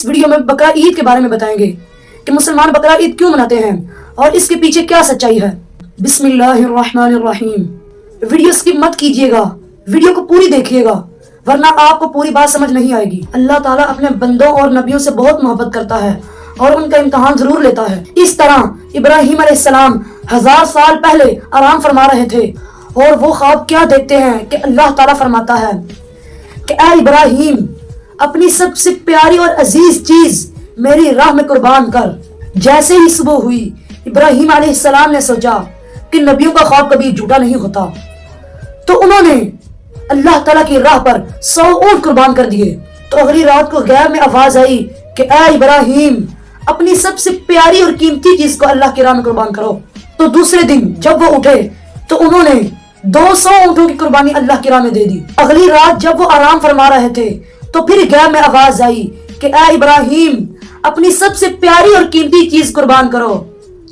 اس video میں بقرہ عید کے بارے میں بتائیں گے کہ مسلمان بقرہ عید کیوں مناتے ہیں اور اس کے پیچھے کیا سچائی ہے۔ بسم اللہ الرحمن الرحیم۔ ویڈیو سکپ مت کیجیے گا، ویڈیو کو پوری دیکھیے گا ورنہ آپ کو پوری بات سمجھ نہیں آئے گی۔ اللہ تعالیٰ اپنے بندوں اور نبیوں سے بہت محبت کرتا ہے اور ان کا امتحان ضرور لیتا ہے۔ اس طرح ابراہیم علیہ السلام 1000 سال پہلے آرام فرما رہے تھے اور وہ خواب کیا دیکھتے ہیں کہ اللہ تعالیٰ فرماتا ہے کہ اے ابراہیم، اپنی سب سے پیاری اور عزیز چیز میری راہ میں قربان کر۔ جیسے ہی صبح ہوئی، ابراہیم علیہ السلام نے سوچا کہ نبیوں کا خواب کبھی جھوٹا نہیں ہوتا، تو انہوں نے اللہ تعالیٰ کی راہ پر 100 اونٹ قربان کر دیے۔ تو اگلی رات کو غیب میں آواز آئی کہ اے ابراہیم، اپنی سب سے پیاری اور قیمتی چیز کو اللہ کی راہ میں قربان کرو۔ تو دوسرے دن جب وہ اٹھے تو انہوں نے 200 اونٹوں کی قربانی اللہ کی راہ میں دے دی۔ اگلی رات جب وہ آرام فرما رہے تھے تو پھر غیب میں آواز آئی کہ اے ابراہیم، اپنی سب سے پیاری اور قیمتی چیز قربان کرو۔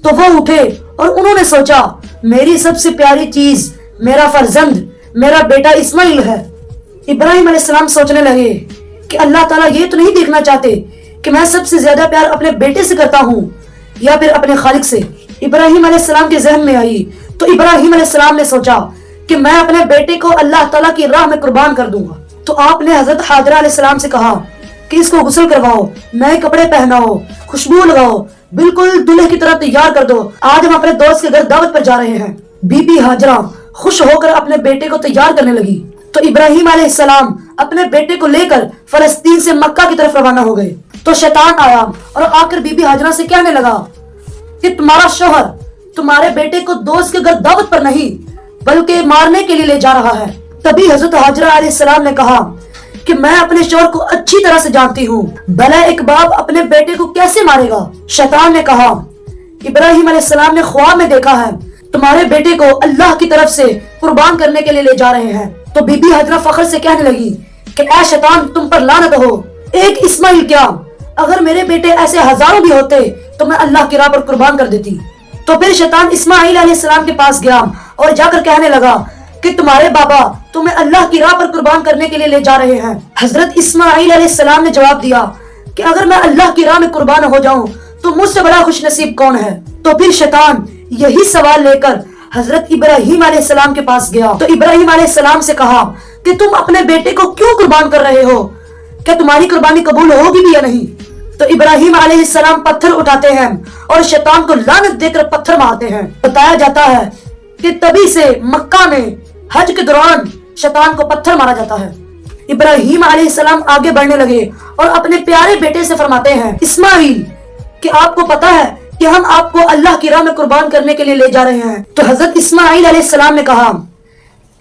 تو وہ اٹھے اور انہوں نے سوچا میری سب سے پیاری چیز میرا فرزند، میرا بیٹا اسماعیل ہے۔ ابراہیم علیہ السلام سوچنے لگے کہ اللہ تعالیٰ یہ تو نہیں دیکھنا چاہتے کہ میں سب سے زیادہ پیار اپنے بیٹے سے کرتا ہوں یا پھر اپنے خالق سے۔ ابراہیم علیہ السلام کے ذہن میں آئی تو ابراہیم علیہ السلام نے سوچا کہ میں اپنے بیٹے کو اللہ تعالیٰ کی راہ میں قربان کر دوں گا۔ تو آپ نے حضرت حاجرہ علیہ السلام سے کہا کہ اس کو غسل کرواؤ، نئے کپڑے پہناؤ، خوشبو لگاؤ، بالکل دلہے کی طرح تیار کر دو، آج ہم اپنے دوست کے گھر دعوت پر جا رہے ہیں۔ بی بی حاجرہ خوش ہو کر اپنے بیٹے کو تیار کرنے لگی تو ابراہیم علیہ السلام اپنے بیٹے کو لے کر فلسطین سے مکہ کی طرف روانہ ہو گئے۔ تو شیطان آیا اور آ کر بی بی حاجرہ سے کہنے لگا کہ تمہارا شوہر تمہارے بیٹے کو دوست کے گھر دعوت پر نہیں بلکہ مارنے کے لیے لے جا رہا ہے۔ تبھی حضرت حاجرہ علیہ السلام نے کہا کہ میں اپنے شوہر کو اچھی طرح سے جانتی ہوں، بھلا ایک باپ اپنے بیٹے کو کیسے مارے گا؟ شیطان نے کہا ابراہیم علیہ السلام نے خواب میں دیکھا ہے تمہارے بیٹے کو اللہ کی طرف سے قربان کرنے کے لیے لے جا رہے ہیں۔ تو بی بی حاجرہ فخر سے کہنے لگی کہ اے شیطان، تم پر لعنت ہو، ایک اسماعیل کیا، اگر میرے بیٹے ایسے ہزاروں بھی ہوتے تو میں اللہ کی راہ پر قربان کر دیتی۔ تو پھر شیطان اسماعیل علیہ السلام کے پاس گیا اور جا کر کہنے لگا کہ تمہارے بابا تمہیں اللہ کی راہ پر قربان کرنے کے لیے لے جا رہے ہیں۔ حضرت اسماعیل علیہ السلام نے جواب دیا کہ اگر میں اللہ کی راہ میں قربان ہو جاؤں تو مجھ سے بڑا خوش نصیب کون ہے؟ تو پھر شیطان یہی سوال لے کر حضرت ابراہیم علیہ السلام کے پاس گیا تو ابراہیم علیہ السلام سے کہا کہ تم اپنے بیٹے کو کیوں قربان کر رہے ہو؟ کیا تمہاری قربانی قبول ہوگی بھی یا نہیں؟ تو ابراہیم علیہ السلام پتھر اٹھاتے ہیں اور شیطان کو لعنت دے کر پتھر مارتے ہیں۔ بتایا جاتا ہے کہ تبھی سے مکہ میں حج کے دوران شیطان کو پتھر مارا جاتا ہے۔ ابراہیم علیہ السلام آگے بڑھنے لگے اور اپنے پیارے بیٹے سے فرماتے ہیں اسماعیل، کہ آپ کو پتا ہے کہ ہم آپ کو اللہ کی راہ میں قربان کرنے کے لیے لے جا رہے ہیں۔ تو حضرت اسماعیل علیہ السلام نے کہا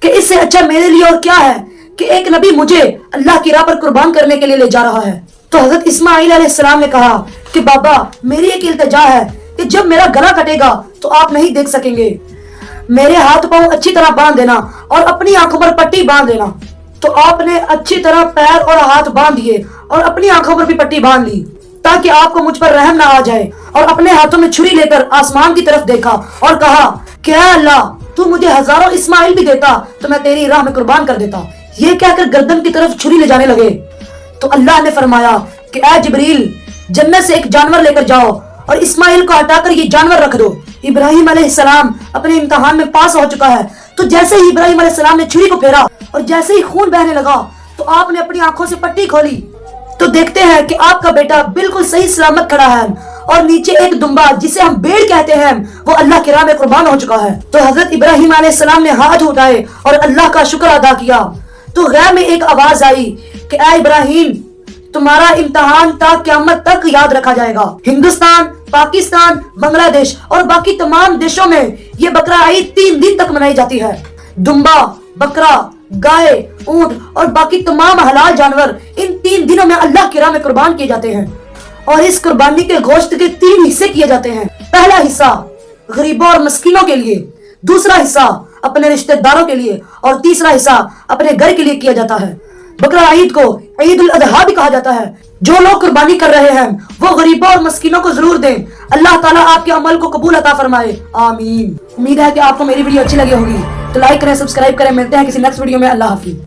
کہ اس سے اچھا میرے لیے اور کیا ہے کہ ایک نبی مجھے اللہ کی راہ پر قربان کرنے کے لیے لے جا رہا ہے۔ تو حضرت اسماعیل علیہ السلام نے کہا کہ بابا، میری ایک التجا ہے کہ جب میرا گلا کٹے گا تو آپ نہیں دیکھ سکیں گے، میرے ہاتھ پاؤں اچھی طرح باندھ دینا اور اپنی آنکھوں پر پٹی باندھ دینا۔ تو آپ نے اچھی طرح پیر اور ہاتھ باندھ دیے اور اپنی آنکھوں پر بھی پٹی باندھ لی تاکہ آپ کو مجھ پر رحم نہ آ جائے، اور اپنے ہاتھوں میں چھری لے کر آسمان کی طرف دیکھا اور کہا کہ اے اللہ، تو مجھے ہزاروں اسماعیل بھی دیتا تو میں تیری راہ میں قربان کر دیتا۔ یہ کہہ کر گردن کی طرف چھری لے جانے لگے تو اللہ نے فرمایا کہ اے جبریل، جنت سے ایک جانور لے کر جاؤ اور اسماعیل کو ہٹا کر یہ جانور رکھ دو۔ ابراہیم علیہ السلام اپنے امتحان میں پاس ہو چکا ہے۔ تو جیسے ہی ابراہیم علیہ السلام نے چھری کو پھیرا اور جیسے ہی خون بہنے لگا تو آپ نے اپنی آنکھوں سے پٹی کھولی تو دیکھتے ہیں کہ آپ کا بیٹا بالکل صحیح سلامت کھڑا ہے اور نیچے ایک دمبا جسے ہم بھیڑ کہتے ہیں وہ اللہ کی راہ میں قربان ہو چکا ہے۔ تو حضرت ابراہیم علیہ السلام نے ہاتھ اٹھائے اور اللہ کا شکر ادا کیا۔ تو غیب میں ایک آواز آئی کہ اے ابراہیم، تمہارا امتحان تا قیامت تک یاد رکھا جائے گا۔ ہندوستان، پاکستان، بنگلہ دیش اور باقی تمام دیشوں میں یہ بقرہ عید 3 دن تک منائی جاتی ہے۔ دمبا، بکرا، گائے، اونٹ اور باقی تمام حلال جانور ان 3 دنوں میں اللہ کی راہ میں قربان کیے جاتے ہیں، اور اس قربانی کے گوشت کے 3 حصے کیے جاتے ہیں۔ پہلا حصہ غریبوں اور مسکینوں کے لیے، دوسرا حصہ اپنے رشتہ داروں کے لیے اور تیسرا حصہ اپنے گھر کے لیے کیا جاتا ہے۔ بقرہ عید کو عید الاضحیٰ بھی کہا جاتا ہے۔ جو لوگ قربانی کر رہے ہیں وہ غریبوں اور مسکینوں کو ضرور دیں۔ اللہ تعالیٰ آپ کے عمل کو قبول عطا فرمائے، آمین۔ امید ہے کہ آپ کو میری ویڈیو اچھی لگی ہوگی، تو لائک کریں، سبسکرائب کریں۔ ملتے ہیں کسی نیکسٹ ویڈیو میں۔ اللہ حافظ۔